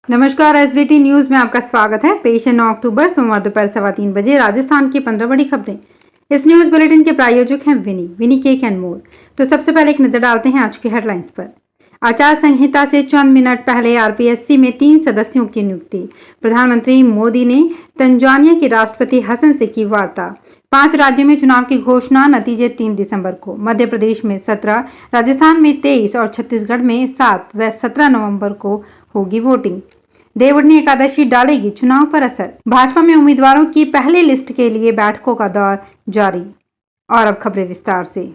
नमस्कार, SBT news में आपका स्वागत है। पेश है 9 अक्टूबर सोमवार दोपहर 3:15 राजस्थान की 15 बड़ी खबरें। इस न्यूज बुलेटिन के प्रायोजक हैं विनी केक एंड मोर। तो सबसे पहले एक नजर डालते हैं आज की हेडलाइंस पर। आचार संहिता से चंद मिनट पहले आरपीएससी में 3 सदस्यों की नियुक्ति। प्रधानमंत्री मोदी ने तंजानिया के राष्ट्रपति हसन से की वार्ता। 5 राज्यों में चुनाव की घोषणा, नतीजे 3 दिसंबर को। मध्य प्रदेश में 17, राजस्थान में 23 और छत्तीसगढ़ में 7 व 17 नवंबर को होगी वोटिंग। देवउठनी एकादशी डालेगी चुनाव पर असर। भाजपा में उम्मीदवारों की पहली लिस्ट के लिए बैठकों का दौर जारी। और अब खबरें विस्तार से।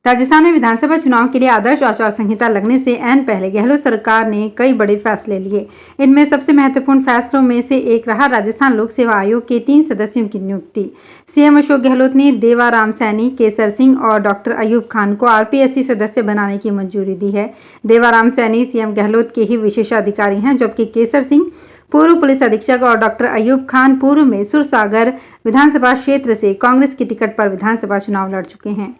राजस्थान में विधानसभा चुनाव के लिए आदर्श आचार संहिता लगने से ऐन पहले गहलोत सरकार ने कई बड़े फैसले लिए। इनमें सबसे महत्वपूर्ण फैसलों में से एक रहा राजस्थान लोक सेवा आयोग के 3 सदस्यों की नियुक्ति। सीएम अशोक गहलोत ने देवाराम सैनी, केसर सिंह और डॉक्टर अयूब खान को आरपीएससी सदस्य बनाने की मंजूरी दी है। देवाराम सैनी सीएम गहलोत के ही विशेषाधिकारी हैं, जबकि केसर सिंह पूर्व पुलिस अधीक्षक और डॉक्टर अयूब खान पूर्व में सुरसागर विधानसभा क्षेत्र से कांग्रेस की टिकट पर विधानसभा चुनाव लड़ चुके हैं।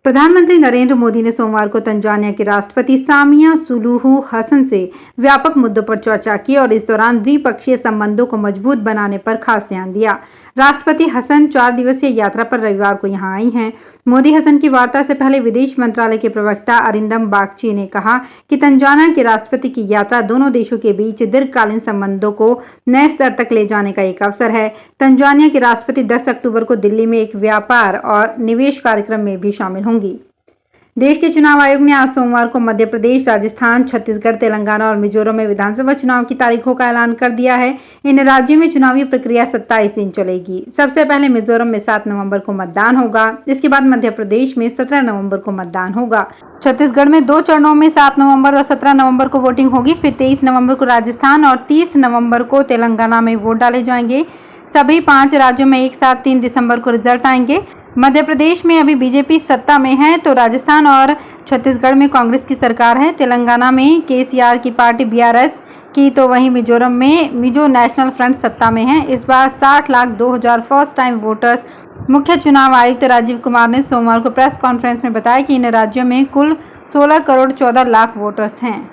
प्रधानमंत्री नरेंद्र मोदी ने सोमवार को तंजानिया के राष्ट्रपति सामिया सुलूहू हसन से व्यापक मुद्दों पर चर्चा की और इस दौरान द्विपक्षीय संबंधों को मजबूत बनाने पर खास ध्यान दिया। राष्ट्रपति हसन 4 दिवसीय यात्रा पर रविवार को यहां आई हैं। मोदी हसन की वार्ता से पहले विदेश मंत्रालय के प्रवक्ता अरिंदम बागची ने कहा कि तंजानिया के राष्ट्रपति की यात्रा दोनों देशों के बीच दीर्घकालीन संबंधों को नए स्तर तक ले जाने का एक अवसर है। तंजानिया के राष्ट्रपति 10 अक्टूबर को दिल्ली में एक व्यापार और निवेश कार्यक्रम में भी शामिल होंगी। देश के चुनाव आयोग ने आज सोमवार को मध्य प्रदेश, राजस्थान, छत्तीसगढ़, तेलंगाना और मिजोरम में विधानसभा चुनाव की तारीखों का ऐलान कर दिया है। इन राज्यों में चुनावी प्रक्रिया 27 दिन चलेगी। सबसे पहले मिजोरम में 7 नवंबर को मतदान होगा। इसके बाद मध्य प्रदेश में 17 नवंबर को मतदान होगा। छत्तीसगढ़ में 2 चरणों में 7 नवंबर और 17 नवंबर को वोटिंग होगी। फिर 23 नवंबर को राजस्थान और 30 नवंबर को तेलंगाना में वोट डाले जाएंगे। सभी 5 राज्यों में एक साथ 3 दिसंबर को रिजल्ट आएंगे। मध्य प्रदेश में अभी बीजेपी सत्ता में है, तो राजस्थान और छत्तीसगढ़ में कांग्रेस की सरकार है। तेलंगाना में केसीआर की पार्टी बीआरएस की, तो वहीं मिजोरम में मिजो नेशनल फ्रंट सत्ता में है। इस बार 60,02,000 फर्स्ट टाइम वोटर्स। मुख्य चुनाव आयुक्त राजीव कुमार ने सोमवार को प्रेस कॉन्फ्रेंस में बताया कि इन राज्यों में कुल 16 करोड़ 14 लाख वोटर्स हैं।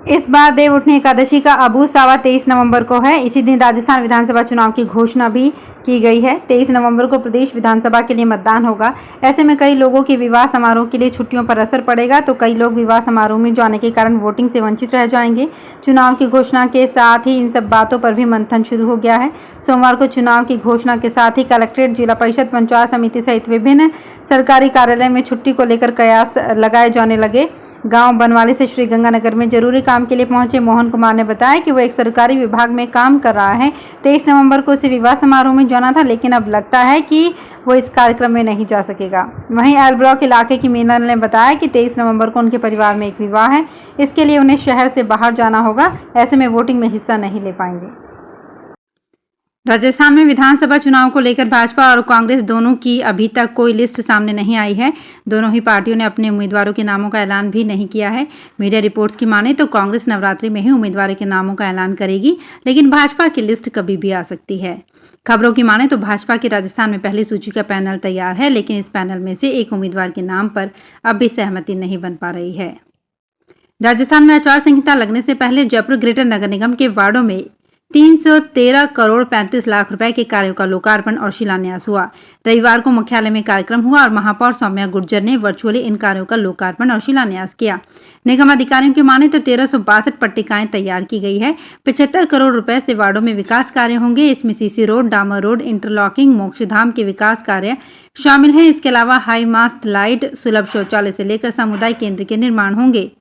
इस बार देवउठनी एकादशी का अबू सावा 23 नवंबर को है। इसी दिन राजस्थान विधानसभा चुनाव की घोषणा भी की गई है। 23 नवंबर को प्रदेश विधानसभा के लिए मतदान होगा। ऐसे में कई लोगों के विवाह समारोह के लिए छुट्टियों पर असर पड़ेगा, तो कई लोग विवाह समारोह में जाने के कारण वोटिंग से वंचित रह जाएंगे। चुनाव की घोषणा के साथ ही इन सब बातों पर भी मंथन शुरू हो गया है। सोमवार को चुनाव की घोषणा के साथ ही कलेक्ट्रेट, जिला परिषद, पंचायत समिति सहित विभिन्न सरकारी कार्यालय में छुट्टी को लेकर कयास लगाए जाने लगे। गांव बनवाली से श्रीगंगानगर में जरूरी काम के लिए पहुंचे मोहन कुमार ने बताया कि वो एक सरकारी विभाग में काम कर रहा है। 23 नवंबर को उसे विवाह समारोह में जाना था, लेकिन अब लगता है कि वो इस कार्यक्रम में नहीं जा सकेगा। वहीं एल ब्लॉक इलाके की मीनल ने बताया कि 23 नवंबर को उनके परिवार में एक विवाह है। इसके लिए उन्हें शहर से बाहर जाना होगा। ऐसे में वोटिंग में हिस्सा नहीं ले पाएंगे। राजस्थान में विधानसभा चुनाव को लेकर भाजपा और कांग्रेस दोनों की अभी तक कोई लिस्ट सामने नहीं आई है। दोनों ही पार्टियों ने अपने उम्मीदवारों के नामों का ऐलान भी नहीं किया है। मीडिया रिपोर्ट्स की माने तो कांग्रेस नवरात्रि में ही उम्मीदवारों के नामों का ऐलान करेगी, लेकिन भाजपा की लिस्ट कभी भी आ सकती है। खबरों की माने तो भाजपा की राजस्थान में पहली सूची का पैनल तैयार है, लेकिन इस पैनल में से एक उम्मीदवार के नाम पर अब भी सहमति नहीं बन पा रही है। राजस्थान में आचार संहिता लगने से पहले जयपुर ग्रेटर नगर निगम के वार्डों में 313 करोड़ 35 लाख रुपए के कार्यों का लोकार्पण और शिलान्यास हुआ। रविवार को मुख्यालय में कार्यक्रम हुआ और महापौर सौम्या गुर्जर ने वर्चुअली इन कार्यों का लोकार्पण और शिलान्यास किया। निगम अधिकारियों की माने तो 1362 पट्टिकाएं तैयार की गई है। 75 करोड़ रुपए से वार्डों में विकास कार्य होंगे। इसमें सीसी रोड, डामर रोड, इंटरलॉकिंग, मोक्षधाम के विकास कार्य शामिल हैं। इसके अलावा हाई मास्ट लाइट, सुलभ शौचालय से लेकर समुदाय केंद्र के निर्माण होंगे।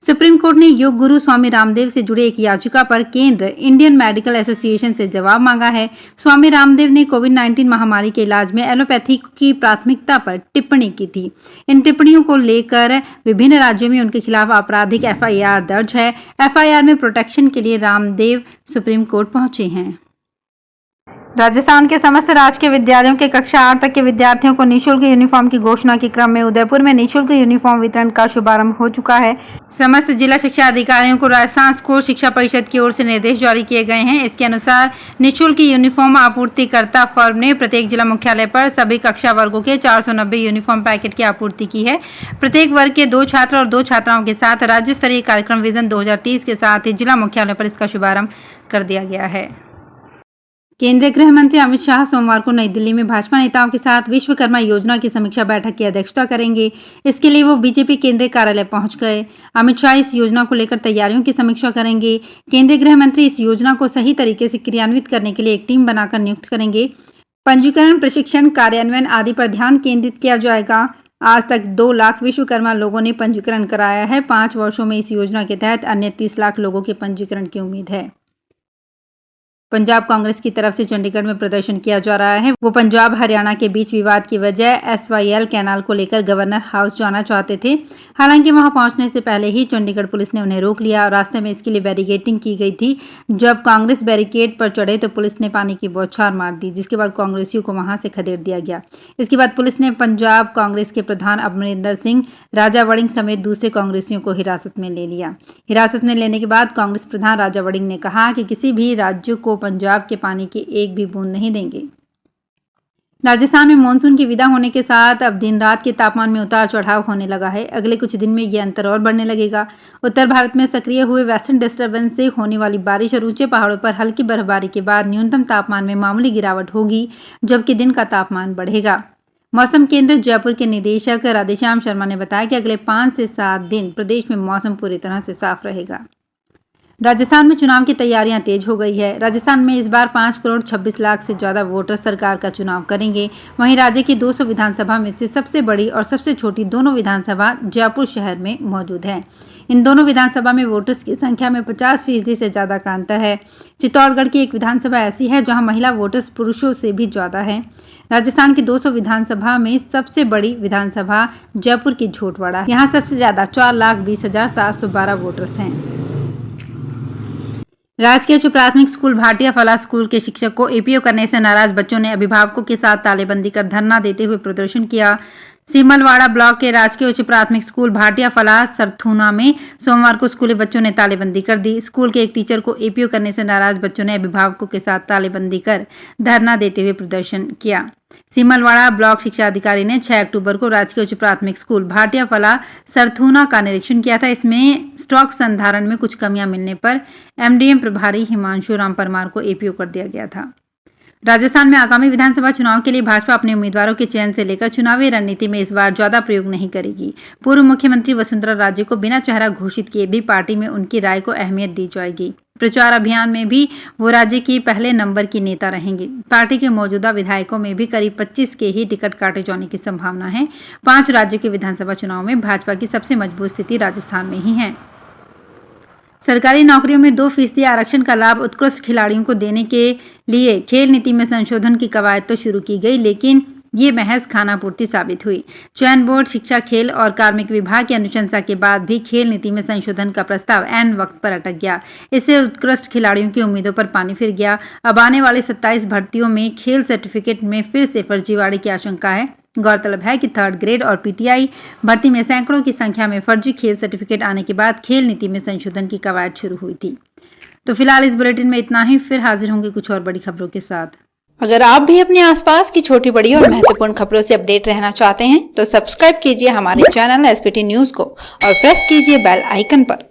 सुप्रीम कोर्ट ने योग गुरु स्वामी रामदेव से जुड़े एक याचिका पर केंद्र इंडियन मेडिकल एसोसिएशन से जवाब मांगा है। स्वामी रामदेव ने कोविड-19 महामारी के इलाज में एलोपैथी की प्राथमिकता पर टिप्पणी की थी। इन टिप्पणियों को लेकर विभिन्न राज्यों में उनके खिलाफ आपराधिक एफआईआर दर्ज है। एफआईआर में प्रोटेक्शन के लिए रामदेव सुप्रीम कोर्ट पहुंचे हैं। राजस्थान के समस्त राजकीय विद्यालयों के कक्षा 8 तक के विद्यार्थियों को निःशुल्क यूनिफॉर्म की घोषणा के क्रम में उदयपुर में निःशुल्क यूनिफॉर्म वितरण का शुभारंभ हो चुका है। समस्त जिला शिक्षा अधिकारियों को राजस्थान स्कूल शिक्षा परिषद की ओर से निर्देश जारी किए गए हैं। इसके अनुसार निःशुल्क यूनिफॉर्म आपूर्तिकर्ता फर्म ने प्रत्येक जिला मुख्यालय पर सभी कक्षा वर्गों के 490 यूनिफॉर्म पैकेट की आपूर्ति की है। प्रत्येक वर्ग के 2 छात्र और 2 छात्राओं के साथ राज्य स्तरीय कार्यक्रम विजन 2030 के साथ ही जिला मुख्यालय पर इसका शुभारंभ कर दिया गया है। केंद्रीय गृह मंत्री अमित शाह सोमवार को नई दिल्ली में भाजपा नेताओं के साथ विश्वकर्मा योजना की समीक्षा बैठक की अध्यक्षता करेंगे। इसके लिए वो बीजेपी केंद्रीय कार्यालय पहुंच गए। अमित शाह इस योजना को लेकर तैयारियों की समीक्षा करेंगे। केंद्रीय गृह मंत्री इस योजना को सही तरीके से क्रियान्वित करने के लिए एक टीम बनाकर नियुक्त करेंगे। पंजीकरण, प्रशिक्षण, कार्यान्वयन आदि पर ध्यान केंद्रित किया जाएगा। आज तक 2 लाख विश्वकर्मा लोगों ने पंजीकरण कराया है। 5 वर्षों में इस योजना के तहत अन्य 30 लाख लोगों के पंजीकरण की उम्मीद है। पंजाब कांग्रेस की तरफ से चंडीगढ़ में प्रदर्शन किया जा रहा है। वो पंजाब हरियाणा के बीच विवाद की वजह SYL कैनाल को लेकर गवर्नर हाउस जाना चाहते थे। हालांकि वहां पहुंचने से पहले ही चंडीगढ़ पुलिस ने उन्हें रोक लिया और रास्ते में इसके लिए बैरिकेडिंग की गई थी। जब कांग्रेस बैरिकेड पर चढ़े तो पुलिस ने पानी की बौछार मार दी, जिसके बाद कांग्रेसियों को वहां से खदेड़ दिया गया। इसके बाद पुलिस ने पंजाब कांग्रेस के प्रधान अमरिंदर सिंह, राजा वड़िंग समेत दूसरे कांग्रेसियों को हिरासत में ले लिया। हिरासत में लेने के बाद कांग्रेस प्रधान राजा वड़िंग ने कहा कि किसी भी राज्य को पंजाब के पानी की एक भी बूंद नहीं देंगे। राजस्थान में मानसून के विदा होने के साथ अब दिन रात के तापमान में उतार चढ़ाव होने लगा है। अगले कुछ दिन में यह अंतर और बढ़ने लगेगा। उत्तर भारत में सक्रिय हुए वेस्टर्न डिस्टर्बेंस से होने वाली बारिश और ऊंचे पहाड़ों पर हल्की बर्फबारी के बाद न्यूनतम तापमान में मामूली गिरावट होगी, जबकि दिन का तापमान बढ़ेगा। मौसम केंद्र जयपुर के निदेशक राधेश्याम शर्मा ने बताया कि अगले 5 से 7 दिन प्रदेश में मौसम पूरी तरह से साफ रहेगा। राजस्थान में चुनाव की तैयारियां तेज हो गई है। राजस्थान में इस बार 5 करोड़ 26 लाख से ज्यादा वोटर सरकार का चुनाव करेंगे। वहीं राज्य की 200 विधानसभा में से सबसे बड़ी और सबसे छोटी दोनों विधानसभा जयपुर शहर में मौजूद है। इन दोनों विधानसभा में वोटर्स की संख्या में 50% से ज्यादा का अंतर है। चित्तौड़गढ़ की एक विधानसभा ऐसी है जहां महिला वोटर्स पुरुषों से भी ज्यादा है। राजस्थान की 200 विधानसभा में सबसे बड़ी विधानसभा जयपुर की झोटवाड़ा, यहाँ सबसे ज्यादा 4,20,712 वोटर्स हैं। राजकीय उच्च प्राथमिक स्कूल भाटिया फलाह स्कूल के शिक्षक को एपीओ करने से नाराज बच्चों ने अभिभावकों के साथ तालेबंदी कर धरना देते हुए प्रदर्शन किया। सीमलवाड़ा ब्लॉक के राजकीय उच्च प्राथमिक स्कूल भाटिया फलाह सरथुना में सोमवार को स्कूली बच्चों ने तालेबंदी कर दी। स्कूल के एक टीचर को एपीओ करने से नाराज बच्चों ने अभिभावकों के साथ तालेबंदी कर धरना देते हुए प्रदर्शन किया। सीमलवाड़ा ब्लॉक शिक्षा अधिकारी ने 6 अक्टूबर को राजकीय उच्च प्राथमिक स्कूल भाटिया फलाह सरथुना का निरीक्षण किया था। इसमें स्टॉक संधारण में कुछ कमियां मिलने पर एमडीएम प्रभारी हिमांशु राम परमार को एपीओ कर दिया गया था। राजस्थान में आगामी विधानसभा चुनाव के लिए भाजपा अपने उम्मीदवारों के चयन से लेकर चुनावी रणनीति में इस बार ज्यादा प्रयोग नहीं करेगी। पूर्व मुख्यमंत्री वसुंधरा राजे को बिना चेहरा घोषित किए भी पार्टी में उनकी राय को अहमियत दी जाएगी। प्रचार अभियान में भी वो राज्य की पहले नंबर की नेता रहेंगे। पार्टी के मौजूदा विधायकों में भी करीब 25 के ही टिकट काटे जाने की संभावना है। 5 राज्यों के विधानसभा चुनाव में भाजपा की सबसे मजबूत स्थिति राजस्थान में ही है। सरकारी नौकरियों में 2% आरक्षण का लाभ उत्कृष्ट खिलाड़ियों को देने के लिए खेल नीति में संशोधन की कवायद तो शुरू की गई, लेकिन ये महज खानापूर्ति साबित हुई। चयन बोर्ड, शिक्षा, खेल और कार्मिक विभाग की अनुशंसा के बाद भी खेल नीति में संशोधन का प्रस्ताव ऐन वक्त पर अटक गया। इससे उत्कृष्ट खिलाड़ियों की उम्मीदों पर पानी फिर गया। अब आने वाले 27 भर्तियों में खेल सर्टिफिकेट में फिर से फर्जीवाड़े की आशंका है। गौरतलब है कि 3rd ग्रेड और पीटीआई भर्ती में सैकड़ों की संख्या में फर्जी खेल सर्टिफिकेट आने के बाद खेल नीति में संशोधन की कवायद शुरू हुई थी। तो फिलहाल इस बुलेटिन में इतना ही। फिर हाजिर होंगे कुछ और बड़ी खबरों के साथ। अगर आप भी अपने आसपास की छोटी बड़ी और महत्वपूर्ण खबरों से अपडेट रहना चाहते हैं तो सब्सक्राइब कीजिए हमारे चैनल एसपीटी न्यूज को और प्रेस कीजिए बेल आइकन पर।